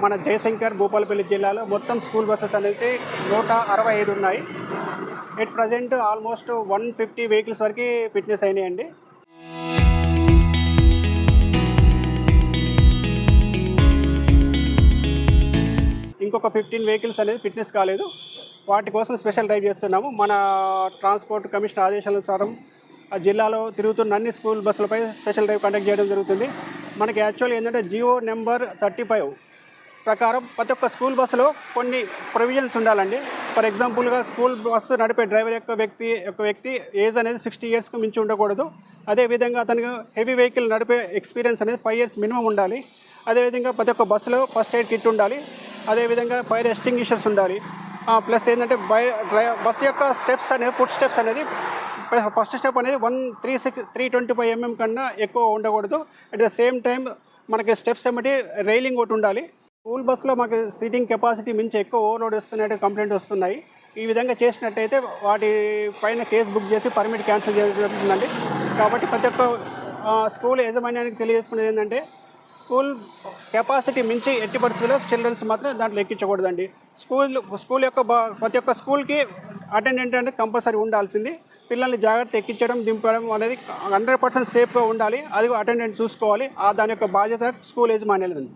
మన జయశంకర్ భూపాలపల్లి జిల్లాలో మొత్తం స్కూల్ బస్సెస్ అనేది 165 ఉన్నాయి. ఎట్ ప్రజెంట్ ఆల్మోస్ట్ 150 వెహికల్స్ వరకు ఫిట్నెస్ అయినాయండి. ఇంకొక 15 వెహికల్స్ అనేది ఫిట్నెస్ కాలేదు. వాటి కోసం స్పెషల్ డ్రైవ్ చేస్తున్నాము. మన ట్రాన్స్పోర్ట్ కమిషనర్ ఆదేశానుసారం ఆ జిల్లాలో తిరుగుతున్న అన్ని స్కూల్ బస్సులపై స్పెషల్ డ్రైవ్ కండక్ట్ చేయడం జరుగుతుంది. మనకి యాక్చువల్ ఏంటంటే జియో నెంబర్ 35 ప్రకారం ప్రతి ఒక్క స్కూల్ బస్సులో కొన్ని ప్రొవిజన్స్ ఉండాలండి. ఫర్ ఎగ్జాంపుల్గా స్కూల్ బస్సు నడిపే డ్రైవర్ యొక్క వ్యక్తి ఏజ్ అనేది 60 ఇయర్స్కి మించి ఉండకూడదు. అదేవిధంగా అతనికి హెవీ వెహికల్ నడిపే ఎక్స్పీరియన్స్ అనేది 5 ఇయర్స్ మినిమం ఉండాలి. అదేవిధంగా ప్రతి ఒక్క బస్సులో ఫస్ట్ ఎయిడ్ కిట్ ఉండాలి. అదేవిధంగా ఫైర్ ఎస్టింగ్విషర్స్ ఉండాలి. ప్లస్ ఏంటంటే బస్సు యొక్క ఫుట్ స్టెప్స్ అనేది ఫస్ట్ స్టెప్ అనేది 325 mm కన్నా ఎక్కువ ఉండకూడదు. అట్ ద సేమ్ టైం మనకి స్టెప్స్ ఏమిటి రైలింగ్ ఒకటి ఉండాలి. స్కూల్ బస్సులో మాకు సీటింగ్ కెపాసిటీ మించి ఎక్కువ ఓవర్లోడ్ వస్తున్నట్టు కంప్లైంట్ వస్తున్నాయి. ఈ విధంగా చేసినట్టయితే వాటి పైన కేసు బుక్ చేసి పర్మిట్ క్యాన్సిల్ చేయడం జరుగుతుందండి. కాబట్టి ప్రతి ఒక్క స్కూల్ యాజమాన్యానికి తెలియజేసుకునేది ఏంటంటే స్కూల్ కెపాసిటీ మించి ఎట్టి పరిస్థితుల్లో చిల్డ్రన్స్ మాత్రం దాంట్లో ఎక్కించకూడదండి. స్కూల్ యొక్క ప్రతి ఒక్క స్కూల్కి అటెండెంట్ అనేది కంపల్సరీ ఉండాల్సింది. పిల్లల్ని జాగ్రత్త ఎక్కించడం దింపడం అనేది 100% సేఫ్గా ఉండాలి. అది అటెండెంట్ చూసుకోవాలి. దాని యొక్క బాధ్యత స్కూల్ యాజమాన్యాలది.